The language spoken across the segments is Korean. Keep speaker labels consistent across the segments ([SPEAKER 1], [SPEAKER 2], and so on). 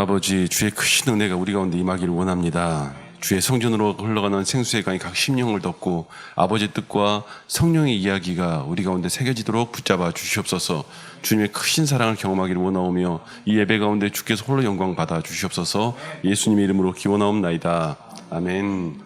[SPEAKER 1] 아버지, 주의 크신 은혜가 우리 가운데 임하기를 원합니다. 주의 성전으로 흘러가는 생수의 강이 각 심령을 덮고 아버지의 뜻과 성령의 이야기가 우리 가운데 새겨지도록 붙잡아 주시옵소서. 주님의 크신 사랑을 경험하기를 원하오며 이 예배 가운데 주께서 홀로 영광 받아 주시옵소서. 예수님의 이름으로 기원하옵나이다. 아멘.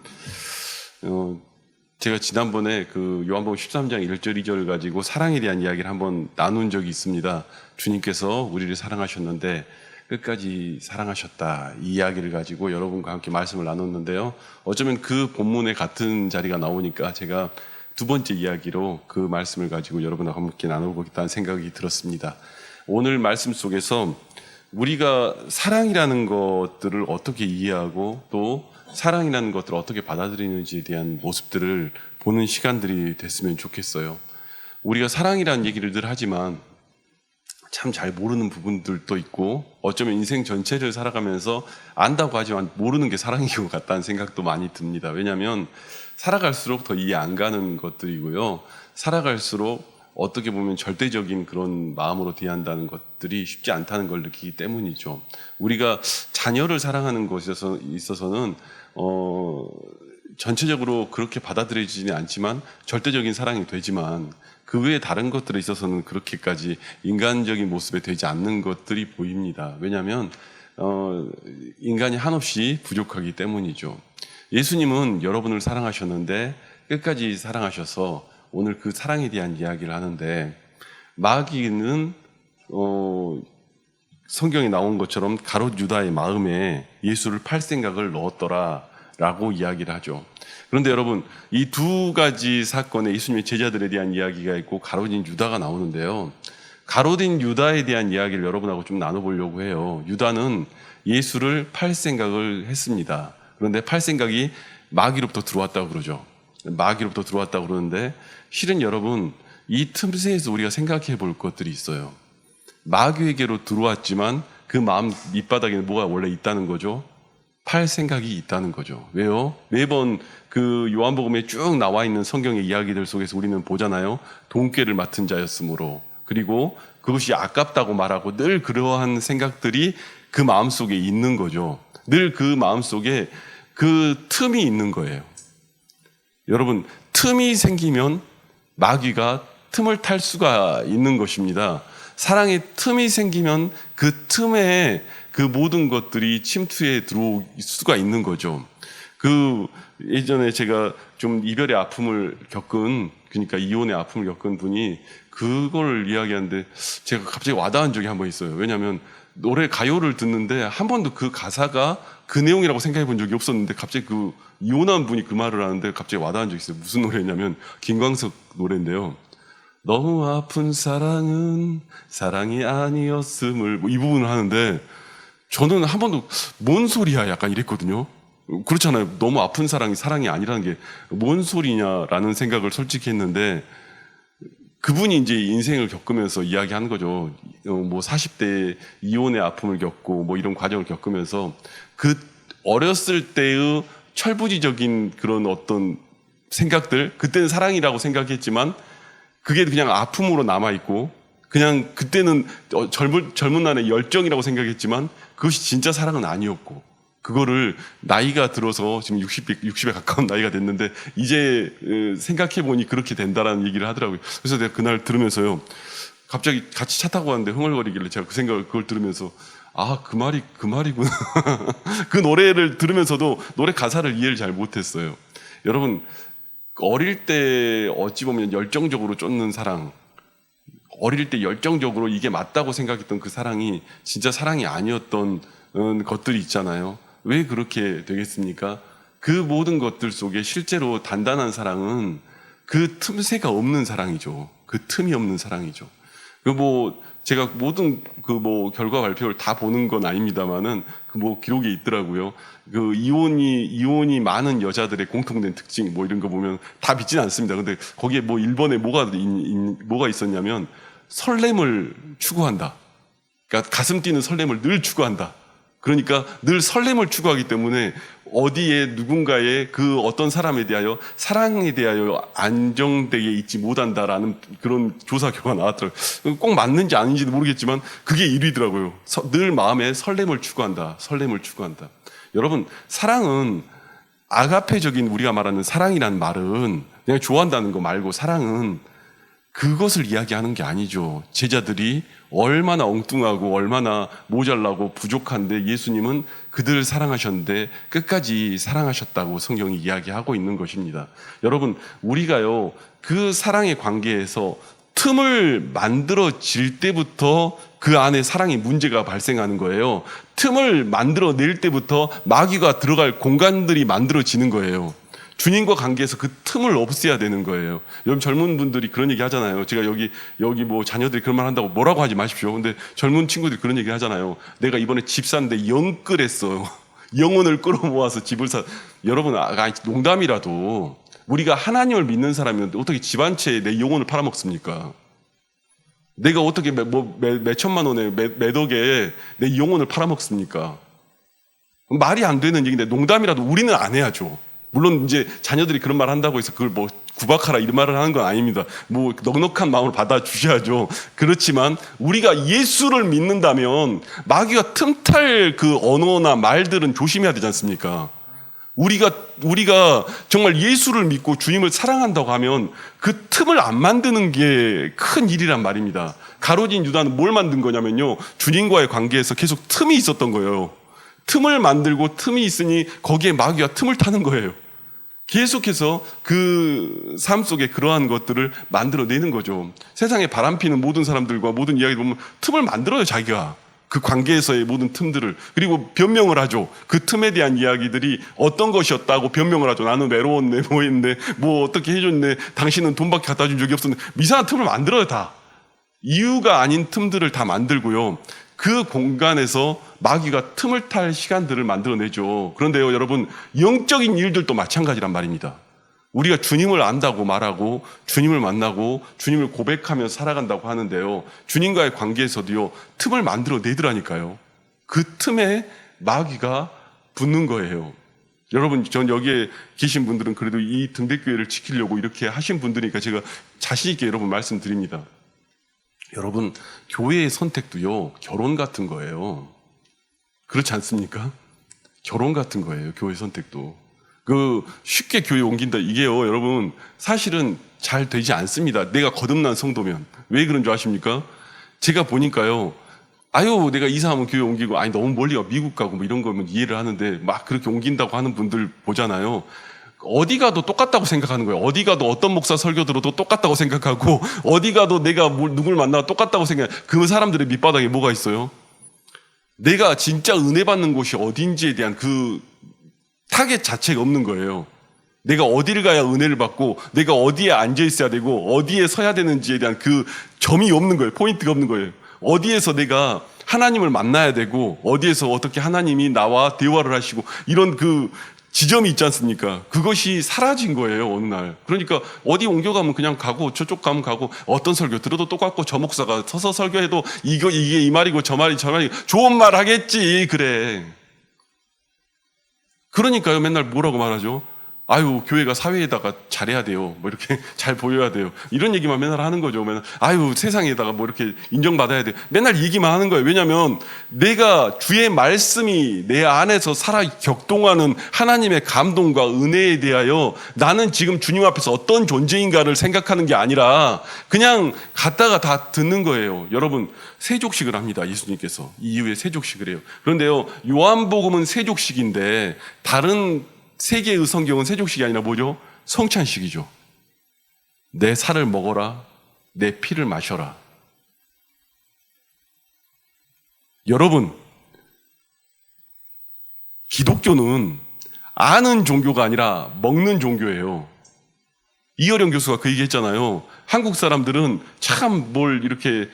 [SPEAKER 1] 제가 지난번에 그 요한복음 13장 1절 2절을 가지고 사랑에 대한 이야기를 한번 나눈 적이 있습니다. 주님께서 우리를 사랑하셨는데 끝까지 사랑하셨다, 이 이야기를 가지고 여러분과 함께 말씀을 나눴는데요. 어쩌면 그 본문에 같은 자리가 나오니까 제가 두 번째 이야기로 그 말씀을 가지고 여러분과 함께 나눠보겠다는 생각이 들었습니다. 오늘 말씀 속에서 우리가 사랑이라는 것들을 어떻게 이해하고 또 사랑이라는 것들을 어떻게 받아들이는지에 대한 모습들을 보는 시간들이 됐으면 좋겠어요. 우리가 사랑이라는 얘기를 늘 하지만 참 잘 모르는 부분들도 있고 어쩌면 인생 전체를 살아가면서 안다고 하지만 모르는 게 사랑인 것 같다는 생각도 많이 듭니다. 왜냐하면 살아갈수록 더 이해 안 가는 것들이고요. 살아갈수록 어떻게 보면 절대적인 그런 마음으로 대한다는 것들이 쉽지 않다는 걸 느끼기 때문이죠. 우리가 자녀를 사랑하는 것에 있어서는 전체적으로 그렇게 받아들여지지는 않지만 절대적인 사랑이 되지만 그 외에 다른 것들에 있어서는 그렇게까지 인간적인 모습에 되지 않는 것들이 보입니다. 왜냐하면 인간이 한없이 부족하기 때문이죠. 예수님은 여러분을 사랑하셨는데 끝까지 사랑하셔서 오늘 그 사랑에 대한 이야기를 하는데, 마귀는 성경에 나온 것처럼 가롯 유다의 마음에 예수를 팔 생각을 넣었더라 라고 이야기를 하죠. 그런데 여러분, 이 두 가지 사건에 예수님의 제자들에 대한 이야기가 있고 가롯인 유다가 나오는데요. 가롯인 유다에 대한 이야기를 여러분하고 좀 나눠보려고 해요. 유다는 예수를 팔 생각을 했습니다. 그런데 팔 생각이 마귀로부터 들어왔다고 그러죠. 마귀로부터 들어왔다고 그러는데, 실은 여러분, 이 틈새에서 우리가 생각해 볼 것들이 있어요. 마귀에게로 들어왔지만 그 마음 밑바닥에는 뭐가 원래 있다는 거죠? 팔 생각이 있다는 거죠. 왜요? 매번 그 요한복음에 쭉 나와 있는 성경의 이야기들 속에서 우리는 보잖아요. 돈꾀를 맡은 자였으므로, 그리고 그것이 아깝다고 말하고 늘 그러한 생각들이 그 마음속에 있는 거죠. 늘 그 마음속에 그 틈이 있는 거예요. 여러분, 틈이 생기면 마귀가 틈을 탈 수가 있는 것입니다. 사랑의 틈이 생기면 그 틈에 그 모든 것들이 침투해 들어올 수가 있는 거죠. 그 예전에 제가 좀 이별의 아픔을 겪은, 그러니까 이혼의 아픔을 겪은 분이 그걸 이야기하는데 제가 갑자기 와닿은 적이 한 번 있어요. 왜냐하면 노래 가요를 듣는데 한 번도 그 가사가 그 내용이라고 생각해 본 적이 없었는데 갑자기 그 이혼한 분이 그 말을 하는데 갑자기 와닿은 적이 있어요. 무슨 노래냐면 김광석 노래인데요. 너무 아픈 사랑은 사랑이 아니었음을, 이 부분을 하는데 저는 한 번도 뭔 소리야 약간 이랬거든요. 그렇잖아요. 너무 아픈 사랑이 사랑이 아니라는 게 뭔 소리냐라는 생각을 솔직히 했는데, 그분이 이제 인생을 겪으면서 이야기하는 거죠. 뭐 40대 이혼의 아픔을 겪고 뭐 이런 과정을 겪으면서 그 어렸을 때의 철부지적인 그런 어떤 생각들, 그때는 사랑이라고 생각했지만 그게 그냥 아픔으로 남아있고, 그냥 그때는 젊은 날의 열정이라고 생각했지만 그것이 진짜 사랑은 아니었고, 그거를 나이가 들어서 지금 60에 가까운 나이가 됐는데 이제 생각해보니 그렇게 된다라는 얘기를 하더라고요. 그래서 내가 그날 들으면서요, 갑자기 같이 차 타고 왔는데 흥얼거리길래 제가 그 생각을, 그걸 들으면서 그 말이구나. 그 노래를 들으면서도 노래 가사를 이해를 잘 못했어요. 여러분, 어릴 때 어찌 보면 열정적으로 쫓는 사랑, 어릴 때 열정적으로 이게 맞다고 생각했던 그 사랑이 진짜 사랑이 아니었던 것들이 있잖아요. 왜 그렇게 되겠습니까? 그 모든 것들 속에 실제로 단단한 사랑은 그 틈새가 없는 사랑이죠. 그 틈이 없는 사랑이죠. 제가 모든 결과 발표를 다 보는 건 아닙니다만은 기록에 있더라고요. 이혼이 많은 여자들의 공통된 특징 이런 거 보면 다 믿지는 않습니다. 근데 거기에 일본에 뭐가 있었냐면 설렘을 추구한다. 그러니까 가슴 뛰는 설렘을 늘 추구한다. 그러니까 늘 설렘을 추구하기 때문에 어디에 누군가의 그 어떤 사람에 대하여 사랑에 대하여 안정되게 있지 못한다라는 그런 조사 결과가 나왔더라고요. 꼭 맞는지 아닌지도 모르겠지만 그게 1위더라고요. 늘 마음에 설렘을 추구한다. 설렘을 추구한다. 여러분, 사랑은 아가페적인 우리가 말하는 사랑이라는 말은 그냥 좋아한다는 거 말고 사랑은 그것을 이야기하는 게 아니죠. 제자들이 얼마나 엉뚱하고 얼마나 모자라고 부족한데 예수님은 그들을 사랑하셨는데 끝까지 사랑하셨다고 성경이 이야기하고 있는 것입니다. 여러분, 우리가요, 그 사랑의 관계에서 틈을 만들어질 때부터 그 안에 사랑의 문제가 발생하는 거예요. 틈을 만들어낼 때부터 마귀가 들어갈 공간들이 만들어지는 거예요. 주님과 관계에서 그 틈을 없애야 되는 거예요. 여러분, 젊은 분들이 그런 얘기 하잖아요. 제가 여기 뭐 자녀들이 그런 말 한다고 뭐라고 하지 마십시오. 근데 젊은 친구들이 그런 얘기 하잖아요. 내가 이번에 집 샀는데 영끌했어요. 영혼을 끌어모아서 집을 여러분, 농담이라도 우리가 하나님을 믿는 사람이었는데 어떻게 집 한 채에 내 영혼을 팔아먹습니까? 내가 어떻게 몇 천만 원에 몇 억에 내 영혼을 팔아먹습니까? 말이 안 되는 얘기인데 농담이라도 우리는 안 해야죠. 물론 이제 자녀들이 그런 말 한다고 해서 그걸 뭐 구박하라 이런 말을 하는 건 아닙니다. 뭐 넉넉한 마음을 받아주셔야죠. 그렇지만 우리가 예수를 믿는다면 마귀가 틈탈 그 언어나 말들은 조심해야 되지 않습니까? 우리가 정말 예수를 믿고 주님을 사랑한다고 하면 그 틈을 안 만드는 게 큰 일이란 말입니다. 가룟 유다는 뭘 만든 거냐면요, 주님과의 관계에서 계속 틈이 있었던 거예요. 틈을 만들고 틈이 있으니 거기에 마귀가 틈을 타는 거예요. 계속해서 그 삶 속에 그러한 것들을 만들어내는 거죠. 세상에 바람피는 모든 사람들과 모든 이야기 보면 틈을 만들어요, 자기가. 그 관계에서의 모든 틈들을. 그리고 변명을 하죠. 그 틈에 대한 이야기들이 어떤 것이었다고 변명을 하죠. 나는 외로웠네, 뭐 했네, 뭐 어떻게 해줬네, 당신은 돈밖에 갖다 준 적이 없었네. 이상한 틈을 만들어요, 다. 이유가 아닌 틈들을 다 만들고요. 그 공간에서 마귀가 틈을 탈 시간들을 만들어내죠. 그런데요, 여러분, 영적인 일들도 마찬가지란 말입니다. 우리가 주님을 안다고 말하고 주님을 만나고 주님을 고백하며 살아간다고 하는데요, 주님과의 관계에서도요, 틈을 만들어내더라니까요. 그 틈에 마귀가 붙는 거예요. 여러분, 전 여기에 계신 분들은 그래도 이 등대교회를 지키려고 이렇게 하신 분들이니까 제가 자신 있게 여러분 말씀드립니다. 여러분, 교회의 선택도요, 결혼 같은 거예요. 그렇지 않습니까? 결혼 같은 거예요, 교회 선택도. 쉽게 교회 옮긴다, 이게요, 여러분, 사실은 잘 되지 않습니다. 내가 거듭난 성도면. 왜 그런 줄 아십니까? 제가 보니까요, 내가 이사하면 교회 옮기고, 너무 멀리 가, 미국 가고 뭐 이런 거면 이해를 하는데, 막 그렇게 옮긴다고 하는 분들 보잖아요. 어디 가도 똑같다고 생각하는 거예요. 어디 가도 어떤 목사 설교 들어도 똑같다고 생각하고, 어디 가도 내가 누굴 만나도 똑같다고 그 사람들의 밑바닥에 뭐가 있어요? 내가 진짜 은혜 받는 곳이 어딘지에 대한 그 타겟 자체가 없는 거예요. 내가 어디를 가야 은혜를 받고, 내가 어디에 앉아 있어야 되고, 어디에 서야 되는지에 대한 그 점이 없는 거예요. 포인트가 없는 거예요. 어디에서 내가 하나님을 만나야 되고, 어디에서 어떻게 하나님이 나와 대화를 하시고, 이런 그 지점이 있지 않습니까? 그것이 사라진 거예요, 어느 날. 그러니까 어디 옮겨가면 그냥 가고, 저쪽 가면 가고, 어떤 설교 들어도 똑같고, 저 목사가 서서 설교해도 이게 이 말이고 저 말이 좋은 말 하겠지, 그래. 그러니까요, 맨날 뭐라고 말하죠? 교회가 사회에다가 잘해야 돼요. 뭐 이렇게 잘 보여야 돼요. 이런 얘기만 맨날 하는 거죠. 맨날, 세상에다가 뭐 이렇게 인정받아야 돼요. 맨날 얘기만 하는 거예요. 왜냐면 내가 주의 말씀이 내 안에서 살아 격동하는 하나님의 감동과 은혜에 대하여 나는 지금 주님 앞에서 어떤 존재인가를 생각하는 게 아니라 그냥 갔다가 다 듣는 거예요. 여러분, 세족식을 합니다. 예수님께서. 이후에 세족식을 해요. 그런데요, 요한복음은 세족식인데 다른 세 개의 성경은 세족식이 아니라 뭐죠? 성찬식이죠. 내 살을 먹어라, 내 피를 마셔라. 여러분, 기독교는 아는 종교가 아니라 먹는 종교예요. 이어령 교수가 그 얘기 했잖아요. 한국 사람들은 참 뭘 이렇게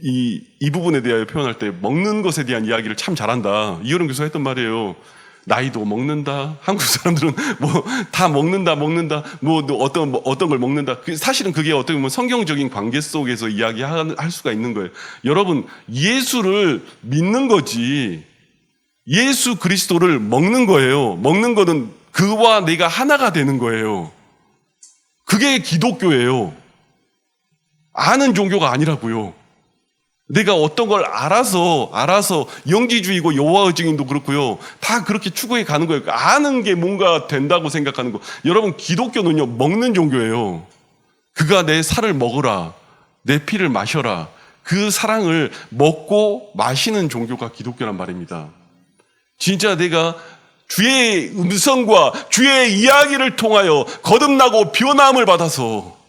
[SPEAKER 1] 이 부분에 대하여 표현할 때 먹는 것에 대한 이야기를 참 잘한다. 이어령 교수가 했던 말이에요. 나이도 먹는다. 한국 사람들은 뭐 다 먹는다. 뭐 어떤 걸 먹는다. 사실은 그게 어떻게 보면 성경적인 관계 속에서 이야기할 수가 있는 거예요. 여러분, 예수를 믿는 거지. 예수 그리스도를 먹는 거예요. 먹는 거는 그와 내가 하나가 되는 거예요. 그게 기독교예요. 아는 종교가 아니라고요. 내가 어떤 걸 알아서 영지주의고 여호와의 증인도 그렇고요. 다 그렇게 추구해 가는 거예요. 아는 게 뭔가 된다고 생각하는 거. 여러분, 기독교는요, 먹는 종교예요. 그가 내 살을 먹으라, 내 피를 마셔라. 그 사랑을 먹고 마시는 종교가 기독교란 말입니다. 진짜 내가 주의 음성과 주의 이야기를 통하여 거듭나고 변화함을 받아서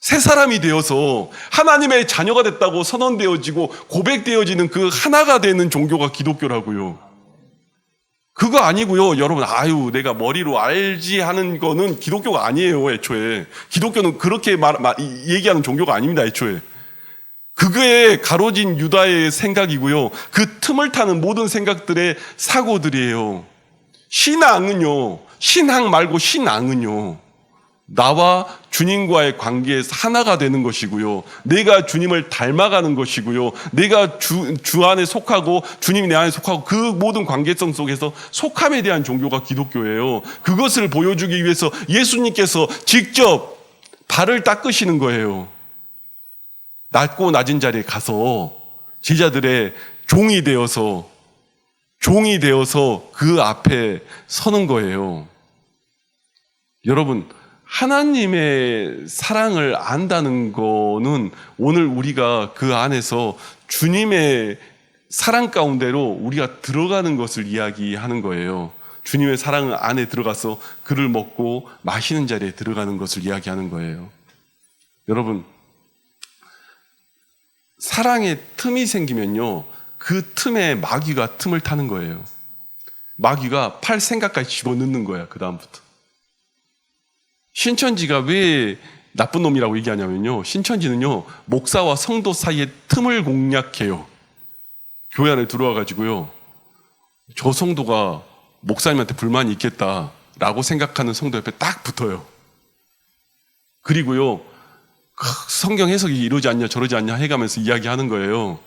[SPEAKER 1] 새 사람이 되어서 하나님의 자녀가 됐다고 선언되어지고 고백되어지는 그 하나가 되는 종교가 기독교라고요. 그거 아니고요. 여러분, 내가 머리로 알지 하는 거는 기독교가 아니에요, 애초에. 기독교는 그렇게 얘기하는 종교가 아닙니다, 애초에. 그게 가로진 유다의 생각이고요. 그 틈을 타는 모든 생각들의 사고들이에요. 신앙은요, 신앙 말고 신앙은요, 나와 주님과의 관계에서 하나가 되는 것이고요. 내가 주님을 닮아가는 것이고요. 내가 주 안에 속하고 주님이 내 안에 속하고 그 모든 관계성 속에서 속함에 대한 종교가 기독교예요. 그것을 보여주기 위해서 예수님께서 직접 발을 닦으시는 거예요. 낮고 낮은 자리에 가서 제자들의 종이 되어서 그 앞에 서는 거예요. 여러분, 하나님의 사랑을 안다는 거는 오늘 우리가 그 안에서 주님의 사랑 가운데로 우리가 들어가는 것을 이야기하는 거예요. 주님의 사랑 안에 들어가서 그를 먹고 마시는 자리에 들어가는 것을 이야기하는 거예요. 여러분, 사랑의 틈이 생기면요, 그 틈에 마귀가 틈을 타는 거예요. 마귀가 팔 생각까지 집어넣는 거야, 그 다음부터. 신천지가 왜 나쁜 놈이라고 얘기하냐면요, 신천지는요, 목사와 성도 사이에 틈을 공략해요. 교회 안에 들어와가지고요, 저 성도가 목사님한테 불만이 있겠다라고 생각하는 성도 옆에 딱 붙어요. 그리고요, 성경 해석이 이러지 않냐 저러지 않냐 해가면서 이야기하는 거예요.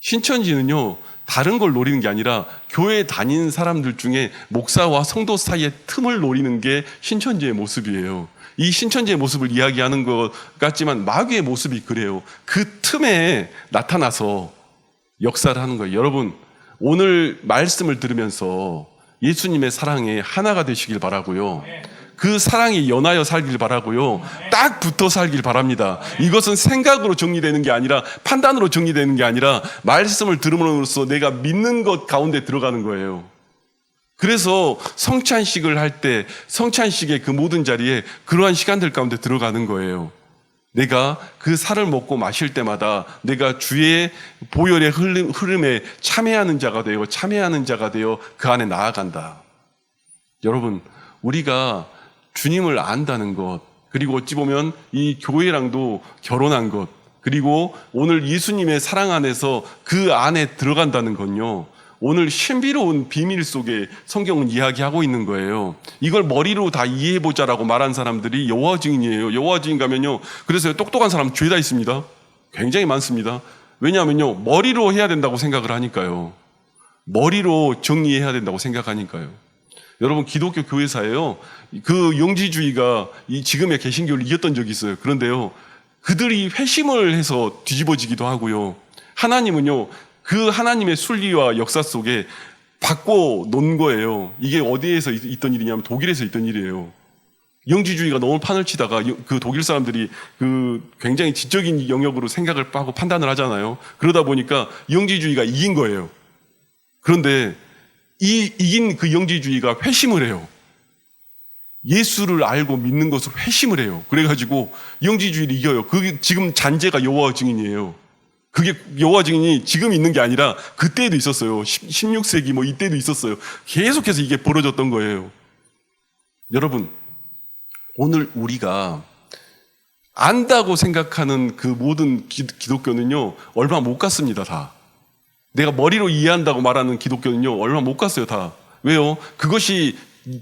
[SPEAKER 1] 신천지는요, 다른 걸 노리는 게 아니라 교회에 다니는 사람들 중에 목사와 성도 사이의 틈을 노리는 게 신천지의 모습이에요. 이 신천지의 모습을 이야기하는 것 같지만 마귀의 모습이 그래요. 그 틈에 나타나서 역사를 하는 거예요. 여러분, 오늘 말씀을 들으면서 예수님의 사랑에 하나가 되시길 바라고요. 그 사랑이 연하여 살길 바라고요. 딱 붙어 살길 바랍니다. 이것은 생각으로 정리되는 게 아니라 판단으로 정리되는 게 아니라 말씀을 들음으로써 내가 믿는 것 가운데 들어가는 거예요. 그래서 성찬식을 할 때 성찬식의 그 모든 자리에 그러한 시간들 가운데 들어가는 거예요. 내가 그 살을 먹고 마실 때마다 내가 주의 보혈의 흐름에 참여하는 자가 되어 그 안에 나아간다. 여러분, 우리가 주님을 안다는 것, 그리고 어찌 보면 이 교회랑도 결혼한 것, 그리고 오늘 예수님의 사랑 안에서 그 안에 들어간다는 건요, 오늘 신비로운 비밀 속에 성경은 이야기하고 있는 거예요. 이걸 머리로 다 이해해보자라고 말한 사람들이 여호와 증인이에요. 여호와 증인 가면요, 그래서 똑똑한 사람 죄다 있습니다. 굉장히 많습니다. 왜냐하면요, 머리로 해야 된다고 생각을 하니까요. 머리로 정리해야 된다고 생각하니까요. 여러분, 기독교 교회사에요, 그 영지주의가 이 지금의 개신교를 이겼던 적이 있어요. 그런데요, 그들이 회심을 해서 뒤집어지기도 하고요. 하나님은요, 그 하나님의 순리와 역사 속에 바꿔 놓은 거예요. 이게 어디에서 있던 일이냐면 독일에서 있던 일이에요. 영지주의가 너무 판을 치다가 그 독일 사람들이 그 굉장히 지적인 영역으로 생각을 하고 판단을 하잖아요. 그러다 보니까 영지주의가 이긴 거예요. 그런데 이긴 그 영지주의가 회심을 해요. 예수를 알고 믿는 것으로 회심을 해요. 그래가지고 영지주의를 이겨요. 그게 지금 잔재가 여호와 증인이에요. 그게 여호와 증인이 지금 있는 게 아니라 그때에도 있었어요. 16세기 뭐 이때도 있었어요. 계속해서 이게 벌어졌던 거예요. 여러분, 오늘 우리가 안다고 생각하는 그 모든 기독교는요, 얼마 못 갔습니다, 다. 내가 머리로 이해한다고 말하는 기독교는요, 얼마 못 갔어요, 다. 왜요? 그것이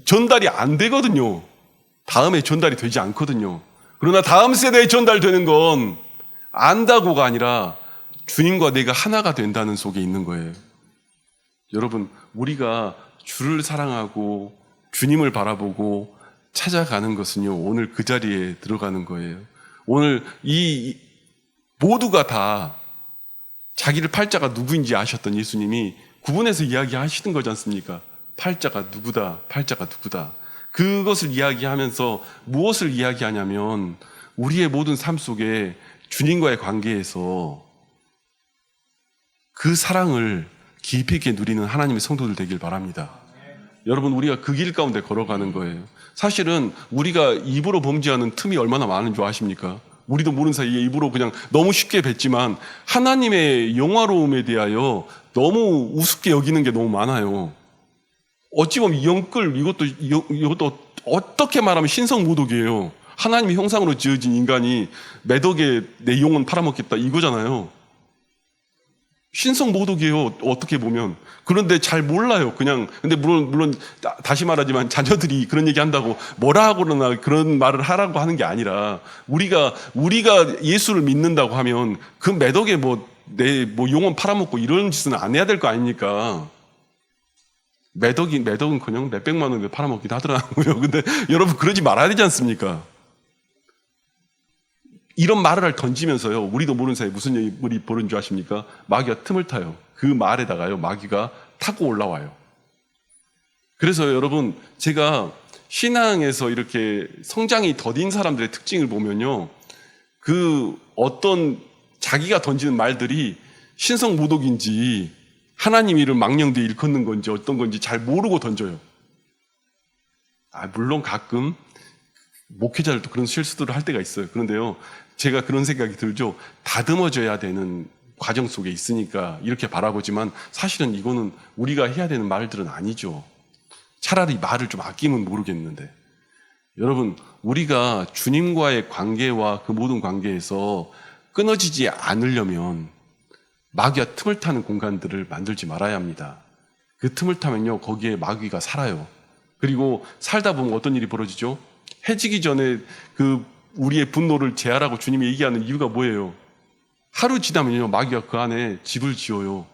[SPEAKER 1] 전달이 안 되거든요. 다음에 전달이 되지 않거든요. 그러나 다음 세대에 전달되는 건 안다고가 아니라 주님과 내가 하나가 된다는 속에 있는 거예요. 여러분, 우리가 주를 사랑하고 주님을 바라보고 찾아가는 것은요, 오늘 그 자리에 들어가는 거예요. 오늘 이 모두가 다 자기를 팔자가 누구인지 아셨던 예수님이 구분해서 이야기하시는 거지 않습니까? 팔자가 누구다, 팔자가 누구다. 그것을 이야기하면서 무엇을 이야기하냐면 우리의 모든 삶 속에 주님과의 관계에서 그 사랑을 깊이 있게 누리는 하나님의 성도들 되길 바랍니다. 여러분, 우리가 그 길 가운데 걸어가는 거예요. 사실은 우리가 입으로 범죄하는 틈이 얼마나 많은 줄 아십니까? 우리도 모르는 사이에 입으로 그냥 너무 쉽게 뱉지만 하나님의 영화로움에 대하여 너무 우습게 여기는 게 너무 많아요. 어찌 보면 이것도 어떻게 말하면 신성모독이에요. 하나님의 형상으로 지어진 인간이 매덕에 내 영혼 팔아먹겠다 이거잖아요. 신성모독이에요, 어떻게 보면. 그런데 잘 몰라요. 그냥. 근데 물론 다시 말하지만 자녀들이 그런 얘기 한다고 뭐라 하거나 그런 말을 하라고 하는 게 아니라 우리가 예수를 믿는다고 하면 그 매덕에 내 영혼 팔아먹고 이런 짓은 안 해야 될 거 아닙니까? 매덕은 그냥 몇백만 원에 팔아먹기도 하더라고요. 근데 여러분, 그러지 말아야 되지 않습니까? 이런 말을 던지면서요, 우리도 모르는 사이에 무슨 일이 벌어진 줄 아십니까? 마귀가 틈을 타요. 그 말에다가요, 마귀가 타고 올라와요. 그래서 여러분, 제가 신앙에서 이렇게 성장이 더딘 사람들의 특징을 보면요, 그 어떤 자기가 던지는 말들이 신성모독인지 하나님 이름 망령되이 일컫는 건지 어떤 건지 잘 모르고 던져요. 물론 가끔 목회자들도 그런 실수들을 할 때가 있어요. 그런데요, 제가 그런 생각이 들죠. 다듬어져야 되는 과정 속에 있으니까 이렇게 바라보지만 사실은 이거는 우리가 해야 되는 말들은 아니죠. 차라리 말을 좀 아끼면 모르겠는데. 여러분, 우리가 주님과의 관계와 그 모든 관계에서 끊어지지 않으려면 마귀가 틈을 타는 공간들을 만들지 말아야 합니다. 그 틈을 타면요, 거기에 마귀가 살아요. 그리고 살다 보면 어떤 일이 벌어지죠? 해지기 전에 우리의 분노를 제하라고 주님이 얘기하는 이유가 뭐예요? 하루 지나면요, 마귀가 그 안에 집을 지어요.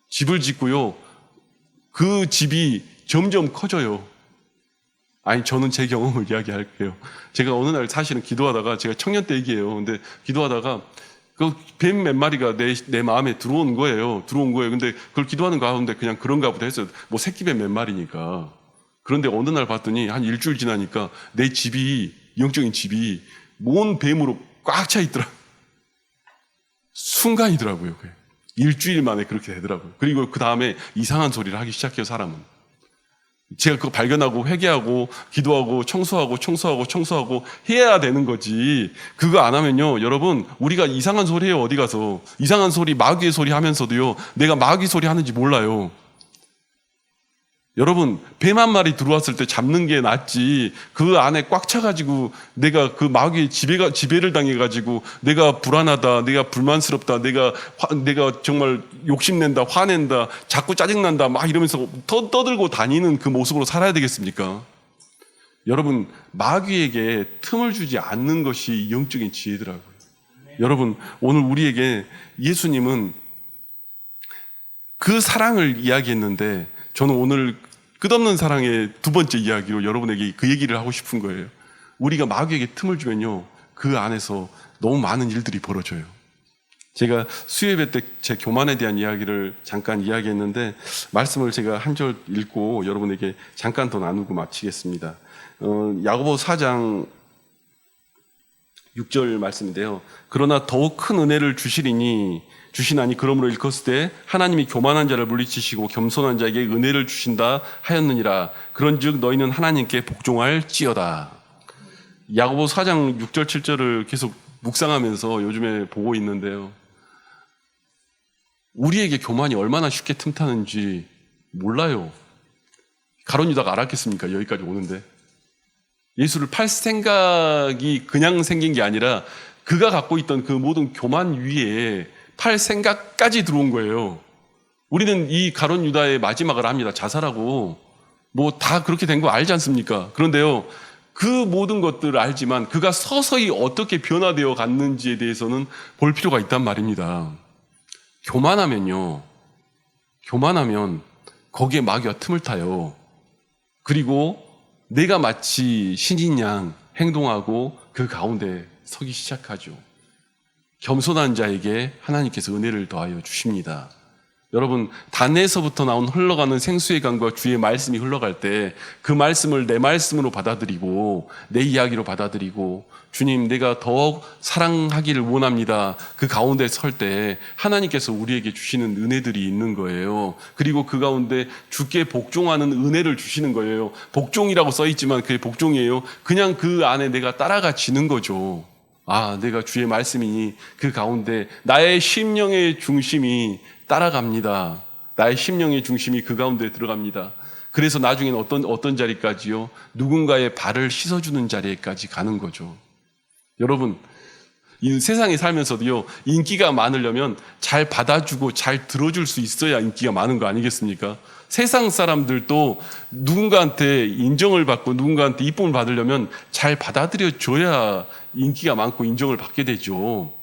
[SPEAKER 1] 집을 짓고요, 그 집이 점점 커져요. 저는 제 경험을 이야기할게요. 제가 어느 날 사실은 기도하다가, 제가 청년 때 얘기해요. 근데 기도하다가 그 뱀 몇 마리가 내 마음에 들어온 거예요. 근데 그걸 기도하는 가운데 그냥 그런가 보다 했어요. 새끼뱀 몇 마리니까. 그런데 어느 날 봤더니 한 일주일 지나니까 내 집이, 영적인 집이 몬 뱀으로 꽉 차 있더라. 순간이더라고요. 일주일 만에 그렇게 되더라고요. 그리고 그 다음에 이상한 소리를 하기 시작해요, 사람은. 제가 그거 발견하고 회개하고 기도하고 청소하고 해야 되는 거지. 그거 안 하면요, 여러분, 우리가 이상한 소리 해요. 어디 가서 이상한 소리, 마귀의 소리 하면서도요, 내가 마귀 소리 하는지 몰라요. 여러분, 뱀 한 마리 들어왔을 때 잡는 게 낫지, 그 안에 꽉 차가지고 내가 그 마귀의 지배를 당해가지고 내가 불안하다, 내가 불만스럽다, 내가 정말 욕심낸다, 화낸다, 자꾸 짜증난다 막 이러면서 떠들고 다니는 그 모습으로 살아야 되겠습니까? 여러분, 마귀에게 틈을 주지 않는 것이 영적인 지혜더라고요. 여러분, 오늘 우리에게 예수님은 그 사랑을 이야기했는데, 저는 오늘 끝없는 사랑의 두 번째 이야기로 여러분에게 그 얘기를 하고 싶은 거예요. 우리가 마귀에게 틈을 주면요, 그 안에서 너무 많은 일들이 벌어져요. 제가 수요예배 때 제 교만에 대한 이야기를 잠깐 이야기했는데, 말씀을 제가 한 절 읽고 여러분에게 잠깐 더 나누고 마치겠습니다. 야고보 4장 6절 말씀인데요. 그러나 더욱 큰 은혜를 주시나니 그러므로 일컫을 때 하나님이 교만한 자를 물리치시고 겸손한 자에게 은혜를 주신다 하였느니라. 그런즉 너희는 하나님께 복종할지어다. 야고보 4장 6절 7절을 계속 묵상하면서 요즘에 보고 있는데요, 우리에게 교만이 얼마나 쉽게 틈타는지 몰라요. 가룟 유다가 알았겠습니까? 여기까지 오는데. 예수를 팔 생각이 그냥 생긴 게 아니라 그가 갖고 있던 그 모든 교만 위에 팔 생각까지 들어온 거예요. 우리는 이 가룟 유다의 마지막을 압니다. 자살하고 다 그렇게 된 거 알지 않습니까? 그런데요, 그 모든 것들을 알지만 그가 서서히 어떻게 변화되어 갔는지에 대해서는 볼 필요가 있단 말입니다. 교만하면요, 교만하면 거기에 마귀가 틈을 타요. 그리고 내가 마치 신인 양 행동하고 그 가운데 서기 시작하죠. 겸손한 자에게 하나님께서 은혜를 더하여 주십니다. 여러분, 단에서부터 나온 흘러가는 생수의 강과 주의 말씀이 흘러갈 때 그 말씀을 내 말씀으로 받아들이고 내 이야기로 받아들이고 주님, 내가 더욱 사랑하기를 원합니다. 그 가운데 설 때 하나님께서 우리에게 주시는 은혜들이 있는 거예요. 그리고 그 가운데 주께 복종하는 은혜를 주시는 거예요. 복종이라고 써 있지만 그게 복종이에요. 그냥 그 안에 내가 따라가지는 거죠. 아, 내가 주의 말씀이니 그 가운데 나의 심령의 중심이 따라갑니다. 나의 심령의 중심이 그 가운데 들어갑니다. 그래서 나중에는 어떤 자리까지요? 누군가의 발을 씻어주는 자리에까지 가는 거죠. 여러분, 이 세상에 살면서도요, 인기가 많으려면 잘 받아주고 잘 들어줄 수 있어야 인기가 많은 거 아니겠습니까? 세상 사람들도 누군가한테 인정을 받고 누군가한테 이쁨을 받으려면 잘 받아들여 줘야 인기가 많고 인정을 받게 되죠.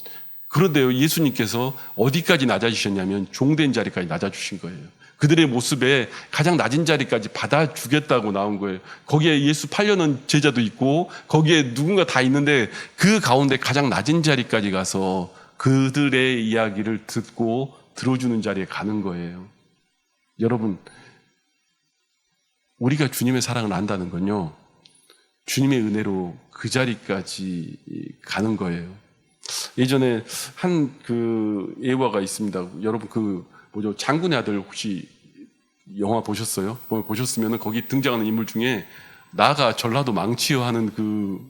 [SPEAKER 1] 그런데요, 예수님께서 어디까지 낮아지셨냐면 종된 자리까지 낮아주신 거예요. 그들의 모습에 가장 낮은 자리까지 받아주겠다고 나온 거예요. 거기에 예수 팔려는 제자도 있고 거기에 누군가 다 있는데 그 가운데 가장 낮은 자리까지 가서 그들의 이야기를 듣고 들어주는 자리에 가는 거예요. 여러분, 우리가 주님의 사랑을 안다는 건요, 주님의 은혜로 그 자리까지 가는 거예요. 예전에 한 그 예화가 있습니다. 여러분 장군의 아들 혹시 영화 보셨어요? 보셨으면 거기 등장하는 인물 중에 나가 전라도 망치여 하는 그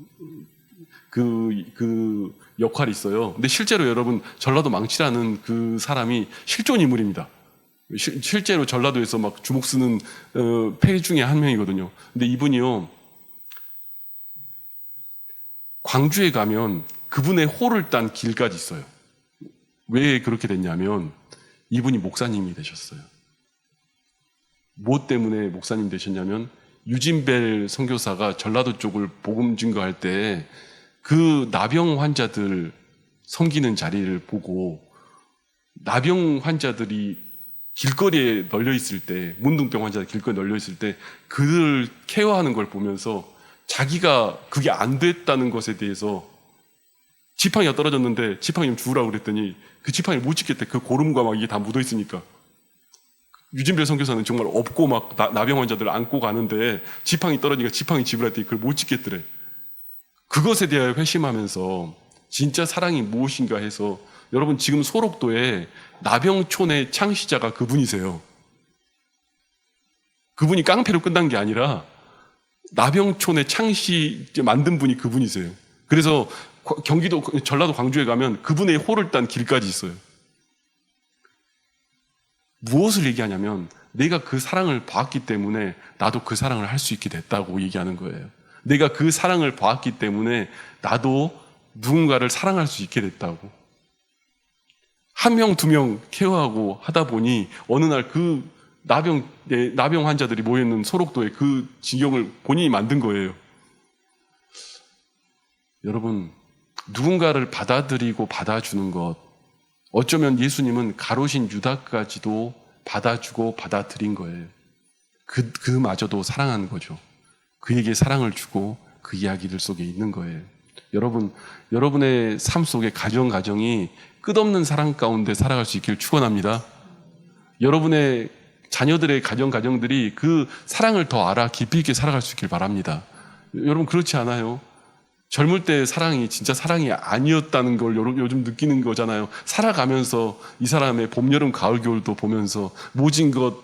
[SPEAKER 1] 역할이 있어요. 근데 실제로 여러분 전라도 망치라는 그 사람이 실존 인물입니다. 실제로 전라도에서 막 주목 쓰는 폐 중에 한 명이거든요. 근데 이분이요, 광주에 가면 그분의 호를 딴 길까지 있어요. 왜 그렇게 됐냐면 이분이 목사님이 되셨어요. 뭐 때문에 목사님 되셨냐면 유진벨 선교사가 전라도 쪽을 복음 증거할 때 그 나병 환자들 섬기는 자리를 보고 나병 환자들이 길거리에 널려 있을 때, 문둥병 환자들 길거리에 널려 있을 때 그들을 케어하는 걸 보면서 자기가 그게 안 됐다는 것에 대해서 지팡이가 떨어졌는데 지팡이 좀 주우라고 그랬더니 그 지팡이를 못 찍겠대. 그 고름과 막 이게 다 묻어 있으니까. 유진별 선교사는 정말 업고 막 나병 환자들을 안고 가는데 지팡이 떨어지니까 지팡이 집으라 했더니 그걸 못 찍겠더래. 그것에 대하여 회심하면서 진짜 사랑이 무엇인가 해서, 여러분 지금 소록도에 나병촌의 창시자가 그분이세요. 그분이 깡패로 끝난 게 아니라 나병촌의 만든 분이 그분이세요. 그래서 경기도 전라도 광주에 가면 그분의 호를 딴 길까지 있어요. 무엇을 얘기하냐면 내가 그 사랑을 봤기 때문에 나도 그 사랑을 할 수 있게 됐다고 얘기하는 거예요. 내가 그 사랑을 봤기 때문에 나도 누군가를 사랑할 수 있게 됐다고. 한 명, 두 명 케어하고 하다 보니 어느 날 그 나병 환자들이 모여있는 소록도에 그 지경을 본인이 만든 거예요. 여러분, 누군가를 받아들이고 받아주는 것, 어쩌면 예수님은 가로신 유다까지도 받아주고 받아들인 거예요. 그마저도 사랑하는 거죠. 그에게 사랑을 주고 그 이야기들 속에 있는 거예요. 여러분, 여러분의 삶 속에 가정이 끝없는 사랑 가운데 살아갈 수 있기를 축원합니다. 여러분의 자녀들의 가정들이 그 사랑을 더 알아 깊이 있게 살아갈 수 있길 바랍니다. 여러분 그렇지 않아요? 젊을 때 사랑이 진짜 사랑이 아니었다는 걸 요즘 느끼는 거잖아요. 살아가면서 이 사람의 봄, 여름, 가을, 겨울도 보면서 모진 것,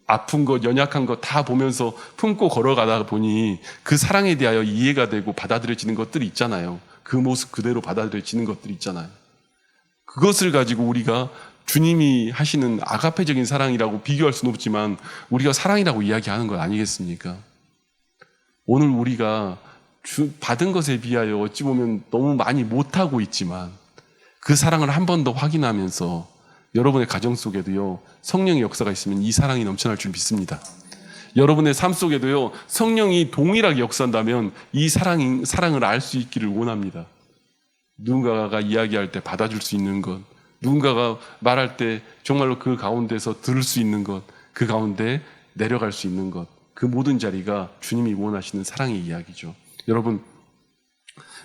[SPEAKER 1] 아픈 것, 연약한 것 다 보면서 품고 걸어가다 보니 그 사랑에 대하여 이해가 되고 받아들여지는 것들이 있잖아요. 그 모습 그대로 받아들여지는 것들이 있잖아요. 그것을 가지고 우리가 주님이 하시는 아가페적인 사랑이라고 비교할 수는 없지만 우리가 사랑이라고 이야기하는 것 아니겠습니까? 오늘 우리가 받은 것에 비하여 어찌 보면 너무 많이 못하고 있지만 그 사랑을 한 번 더 확인하면서 여러분의 가정 속에도요, 성령의 역사가 있으면 이 사랑이 넘쳐날 줄 믿습니다. 여러분의 삶 속에도요, 성령이 동일하게 역사한다면 이 사랑을 알 수 있기를 원합니다. 누군가가 이야기할 때 받아줄 수 있는 것, 누군가가 말할 때 정말로 그 가운데서 들을 수 있는 것, 그 가운데 내려갈 수 있는 것, 그 모든 자리가 주님이 원하시는 사랑의 이야기죠. 여러분,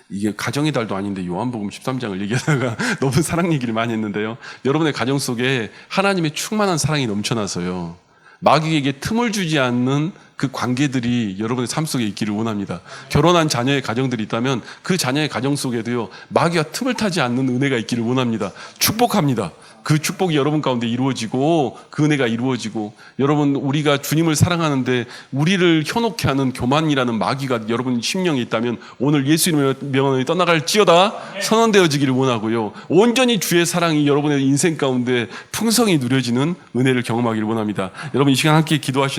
[SPEAKER 1] 이게 가정의 달도 아닌데 요한복음 13장을 얘기하다가 너무 사랑 얘기를 많이 했는데요. 여러분의 가정 속에 하나님의 충만한 사랑이 넘쳐나서요, 마귀에게 틈을 주지 않는 그 관계들이 여러분의 삶 속에 있기를 원합니다. 결혼한 자녀의 가정들이 있다면 그 자녀의 가정 속에도요, 마귀가 틈을 타지 않는 은혜가 있기를 원합니다. 축복합니다. 그 축복이 여러분 가운데 이루어지고 그 은혜가 이루어지고, 여러분, 우리가 주님을 사랑하는데 우리를 현혹케 하는 교만이라는 마귀가 여러분 심령에 있다면 오늘 예수 이름의 명언이 떠나갈지어다 선언되어지기를 원하고요, 온전히 주의 사랑이 여러분의 인생 가운데 풍성히 누려지는 은혜를 경험하기를 원합니다. 여러분, 이 시간 함께 기도하시는